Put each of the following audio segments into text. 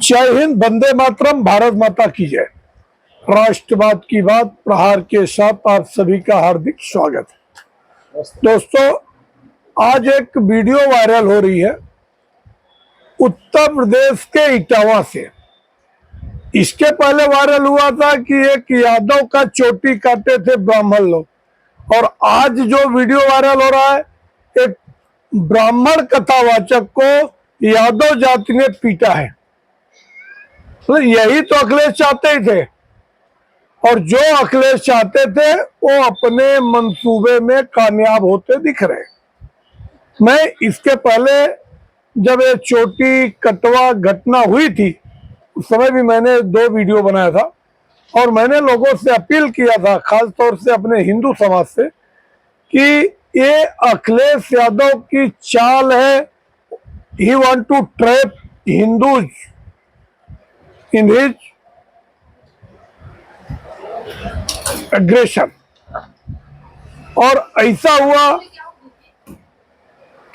जय हिंद, वंदे मातरम, भारत माता की जय। राष्ट्रवाद की बात प्रहार के साथ आप सभी का हार्दिक स्वागत है। दोस्तों, आज एक वीडियो वायरल हो रही है उत्तर प्रदेश के इटावा से। इसके पहले वायरल हुआ था कि एक यादव का चोटी काटे थे ब्राह्मण लोग, और आज जो वीडियो वायरल हो रहा है, एक ब्राह्मण कथावाचक को यादव जाति ने पीटा है। तो यही तो अखिलेश चाहते ही थे, और जो अखिलेश चाहते थे वो अपने मंसूबे में कामयाब होते दिख रहे। मैं इसके पहले जब ये चोटी कटवा घटना हुई थी, उस समय भी मैंने 2 वीडियो बनाया था, और मैंने लोगों से अपील किया था, खास तौर से अपने हिंदू समाज से, कि ये अखिलेश यादव की चाल है। He want to trap Hindus in his aggression. और ऐसा हुआ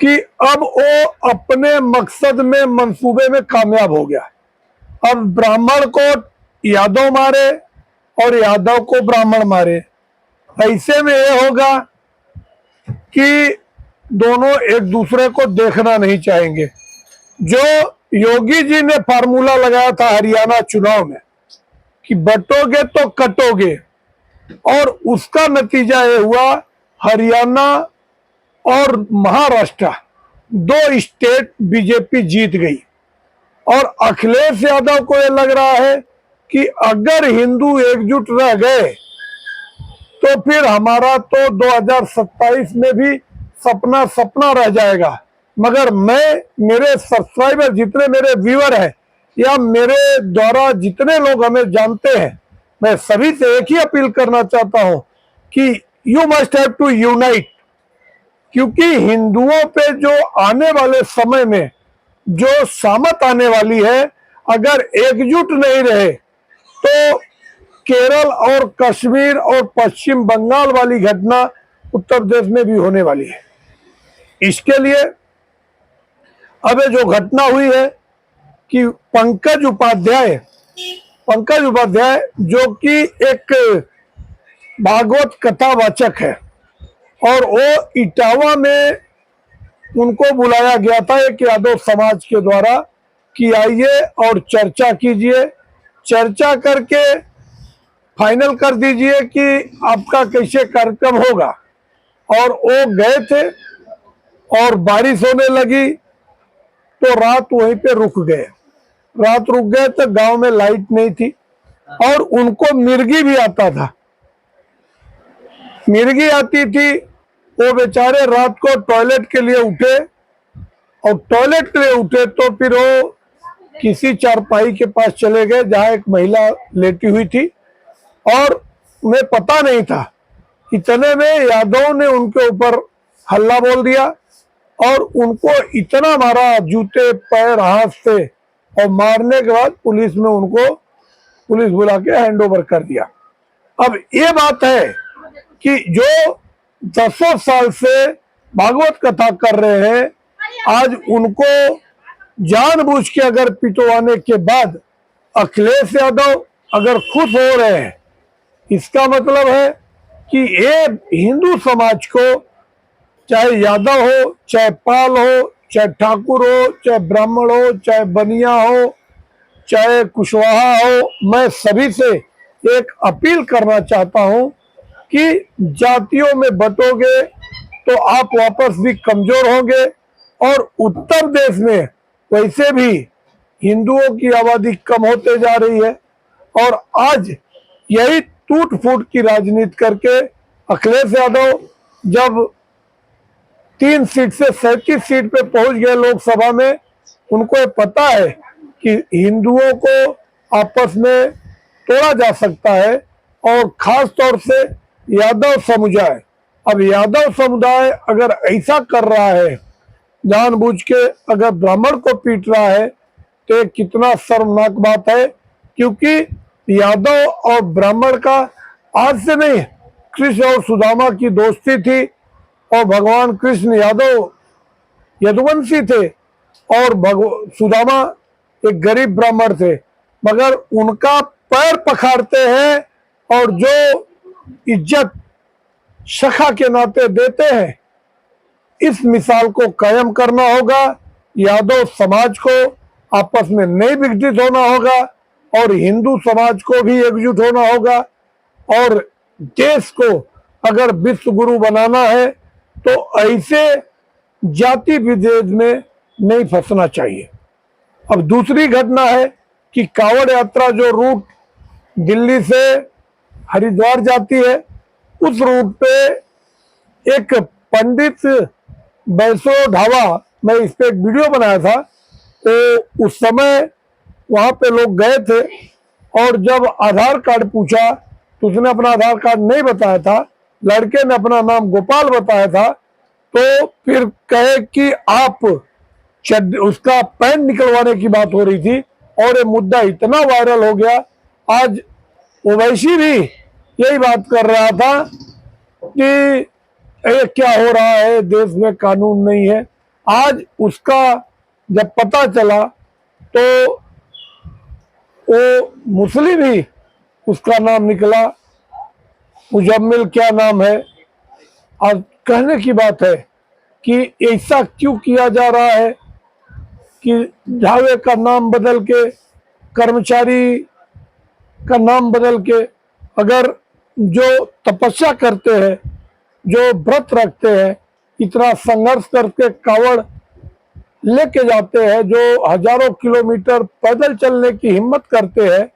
कि अब वो अपने मकसद में, मंसूबे में कामयाब हो गया। अब ब्राह्मण को यादव मारे और यादव को ब्राह्मण मारे। ऐसे में ये होगा कि दोनों एक दूसरे को देखना नहीं चाहेंगे। जो योगी जी ने फार्मूला लगाया था हरियाणा चुनाव में कि बटोगे तो कटोगे, और उसका नतीजा ये हुआ, हरियाणा और महाराष्ट्र 2 स्टेट बीजेपी जीत गई। और अखिलेश यादव को ये लग रहा है कि अगर हिंदू एकजुट रह गए तो फिर हमारा तो 2027 में भी सपना सपना रह जाएगा। मगर मेरे सब्सक्राइबर, जितने मेरे व्यूअर हैं, या मेरे द्वारा जितने लोग हमें जानते हैं, मैं सभी से एक ही अपील करना चाहता हूं कि you must have to unite. क्योंकि हिंदुओं पे जो आने वाले समय में जो सामत आने वाली है, अगर एकजुट नहीं रहे तो केरल और कश्मीर और पश्चिम बंगाल वाली घटना उत्तर प्रदेश में भी होने वाली है। इसके लिए अब जो घटना हुई है कि पंकज उपाध्याय जो कि एक भागवत कथावाचक है, और वो इटावा में उनको बुलाया गया था एक यादव समाज के द्वारा कि आइए और चर्चा कीजिए, चर्चा करके फाइनल कर दीजिए कि आपका कैसे कार्यक्रम होगा। और वो गए थे और बारिश होने लगी तो रात वहीं पे रुक गए। तो गांव में लाइट नहीं थी, और उनको मिर्गी भी आता था, मिर्गी आती थी। वो बेचारे रात को टॉयलेट के लिए उठे, और टॉयलेट के लिए उठे तो फिर वो किसी चारपाई के पास चले गए जहां एक महिला लेटी हुई थी, और उन्हें पता नहीं था। इतने में यादव ने उनके ऊपर हल्ला बोल दिया और उनको इतना मारा, जूते पैर हाथ से, और मारने के बाद पुलिस बुला के हैंड ओवर कर दिया। अब ये बात है कि जो 10 साल से भागवत कथा कर रहे हैं, आज उनको जानबूझ के अगर पिटवाने के बाद अखिलेश यादव अगर खुश हो रहे हैं, इसका मतलब है कि ये हिंदू समाज को, चाहे यादव हो, चाहे पाल हो, चाहे ठाकुर हो, चाहे ब्राह्मण हो, चाहे बनिया हो, चाहे कुशवाहा हो, मैं सभी से एक अपील करना चाहता हूं कि जातियों में बंटोगे तो आप वापस भी कमजोर होंगे। और उत्तर प्रदेश में वैसे भी हिंदुओं की आबादी कम होते जा रही है, और आज यही टूट फूट की राजनीति करके अखिलेश यादव जब 3 सीट से 37 सीट पे पहुंच गए लोकसभा में, उनको ये पता है कि हिंदुओं को आपस में तोड़ा जा सकता है, और खास तौर से यादव समुदाय। अब यादव समुदाय अगर ऐसा कर रहा है, जानबूझ के अगर ब्राह्मण को पीट रहा है, तो ये कितना शर्मनाक बात है। क्योंकि यादव और ब्राह्मण का आज से नहीं, कृष्ण और सुदामा की दोस्ती थी, और भगवान कृष्ण यादव यदुवंशी थे, और सुदामा एक गरीब ब्राह्मण थे, मगर उनका पैर पखाड़ते हैं और जो इज्जत सखा के नाते देते हैं, इस मिसाल को कायम करना होगा। यादव समाज को आपस में नहीं विघटित होना होगा और हिंदू समाज को भी एकजुट होना होगा, और देश को अगर विश्व गुरु बनाना है तो ऐसे जाति विभेद में नहीं फंसना चाहिए। अब दूसरी घटना है कि कांवड़ यात्रा जो रूट दिल्ली से हरिद्वार जाती है, उस रूट पे एक पंडित वैष्णो ढाबा, मैं इस पे एक वीडियो बनाया था, तो उस समय वहां पे लोग गए थे और जब आधार कार्ड पूछा तो उसने अपना आधार कार्ड नहीं बताया था, लड़के ने अपना नाम गोपाल बताया था, तो फिर कहे कि आप उसका पैंट निकलवाने की बात हो रही थी और ये मुद्दा इतना वायरल हो गया। आज ओवैसी भी यही बात कर रहा था कि ये क्या हो रहा है, देश में कानून नहीं है। आज उसका जब पता चला तो वो मुस्लिम ही उसका नाम निकला, मुजम्मिल क्या नाम है। आज कहने की बात है कि ऐसा क्यों किया जा रहा है कि ढाबे का नाम बदल के, कर्मचारी का नाम बदल के, अगर जो तपस्या करते हैं, जो व्रत रखते हैं, इतना संघर्ष करके कावड़ लेके जाते हैं, जो हजारों किलोमीटर पैदल चलने की हिम्मत करते हैं,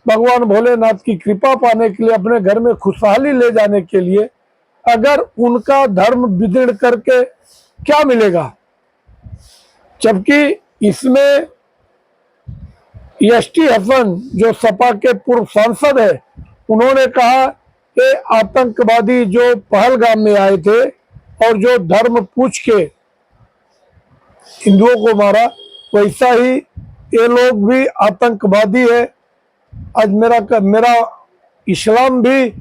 भगवान भोलेनाथ की कृपा पाने के लिए, अपने घर में खुशहाली ले जाने के लिए, अगर उनका धर्म विदीर्ण करके क्या मिलेगा। जबकि इसमें एसटी हसन जो सपा के पूर्व सांसद है, उन्होंने कहा कि आतंकवादी जो पहलगाम में आए थे और जो धर्म पूछ के हिंदुओं को मारा, वैसा ही ये लोग भी आतंकवादी है। आज मेरा इस्लाम भी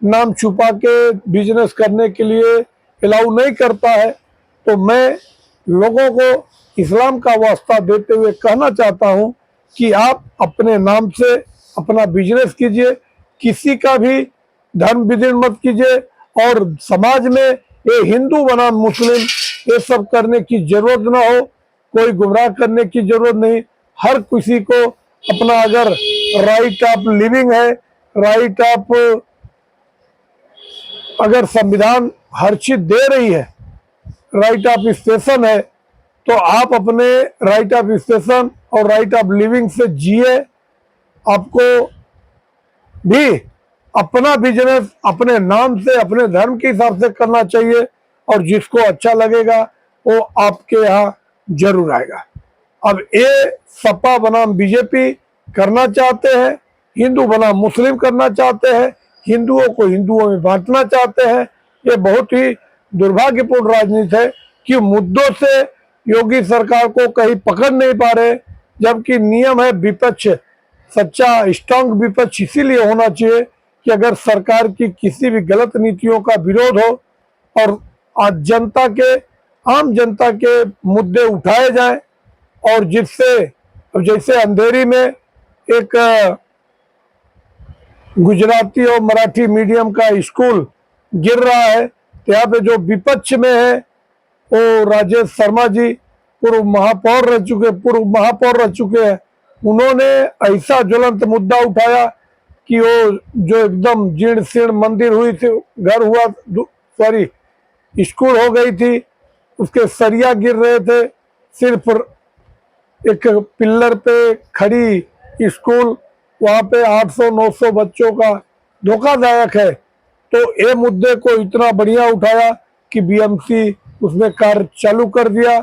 नाम छुपा के बिजनेस करने के लिए अलाउ नहीं करता है, तो मैं लोगों को इस्लाम का वास्ता देते हुए कहना चाहता हूं कि आप अपने नाम से अपना बिजनेस कीजिए, किसी का भी धर्म विदीर्ण मत कीजिए, और समाज में ये हिंदू बनाम मुस्लिम ये सब करने की जरूरत ना हो, कोई गुमराह करने की जरूरत नहीं। हर किसी को अपना अगर राइट ऑफ लिविंग है, राइट ऑफ, अगर संविधान हर चीज दे रही है, राइट ऑफ स्टेशन है, तो आप अपने राइट ऑफ स्टेशन और राइट ऑफ लिविंग से जिए। आपको भी अपना बिजनेस अपने नाम से, अपने धर्म के हिसाब से करना चाहिए, और जिसको अच्छा लगेगा वो आपके यहाँ जरूर आएगा। अब ये सपा बनाम बीजेपी करना चाहते हैं, हिंदू बनाम मुस्लिम करना चाहते हैं, हिंदुओं को हिंदुओं में बांटना चाहते हैं। ये बहुत ही दुर्भाग्यपूर्ण राजनीति है कि मुद्दों से योगी सरकार को कहीं पकड़ नहीं पा रहे, जबकि नियम है विपक्ष, सच्चा स्ट्रांग विपक्ष इसीलिए होना चाहिए कि अगर सरकार की किसी भी गलत नीतियों का विरोध हो और आज जनता के, आम जनता के मुद्दे उठाए जाएं, और जिससे, जैसे अंधेरी में एक गुजराती और मराठी मीडियम का स्कूल गिर रहा है, तो यहाँ पे जो विपक्ष में है वो राजेश शर्मा जी पूर्व महापौर रह चुके हैं। उन्होंने ऐसा ज्वलंत मुद्दा उठाया कि वो जो एकदम जीर्ण शीर्ण मंदिर हुई थी, घर हुआ, सॉरी स्कूल हो गई थी, उसके सरिया गिर रहे थे, सिर्फ एक पिल्लर पे खड़ी स्कूल, वहां पे 800-900 बच्चों का धोखादायक है। तो ये मुद्दे को इतना बढ़िया उठाया कि बीएमसी उसमें कार्य चालू कर दिया,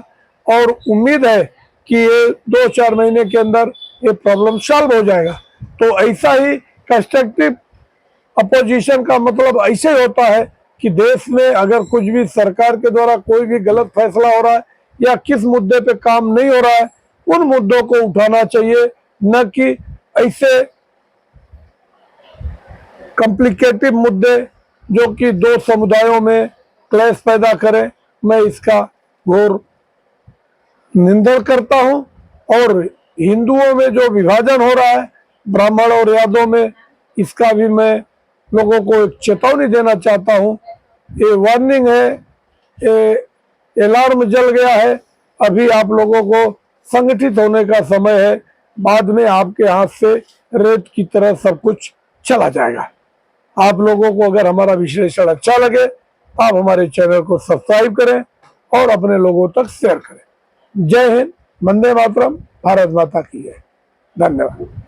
और उम्मीद है कि ये 2-4 महीने के अंदर ये प्रॉब्लम सॉल्व हो जाएगा। तो ऐसा ही कंस्ट्रक्टिव अपोजिशन का मतलब ऐसे होता है कि देश में अगर कुछ भी सरकार के द्वारा कोई भी गलत फैसला हो रहा है या किस मुद्दे पे काम नहीं हो रहा है, उन मुद्दों को उठाना चाहिए, न कि ऐसे कॉम्प्लिकेटेड मुद्दे जो कि दो समुदायों में क्लेश पैदा करें। मैं इसका घोर निंदा करता हूं, और हिंदुओं में जो विभाजन हो रहा है ब्राह्मण और यादव में, इसका भी मैं लोगों को एक चेतावनी देना चाहता हूँ। ये वार्निंग है, ये अलार्म जल गया है। अभी आप लोगों को संगठित होने का समय है, बाद में आपके हाथ से रेत की तरह सब कुछ चला जाएगा। आप लोगों को अगर हमारा विश्लेषण अच्छा लगे, आप हमारे चैनल को सब्सक्राइब करें और अपने लोगों तक शेयर करें। जय हिंद, वंदे मातरम, भारत माता की जय। धन्यवाद।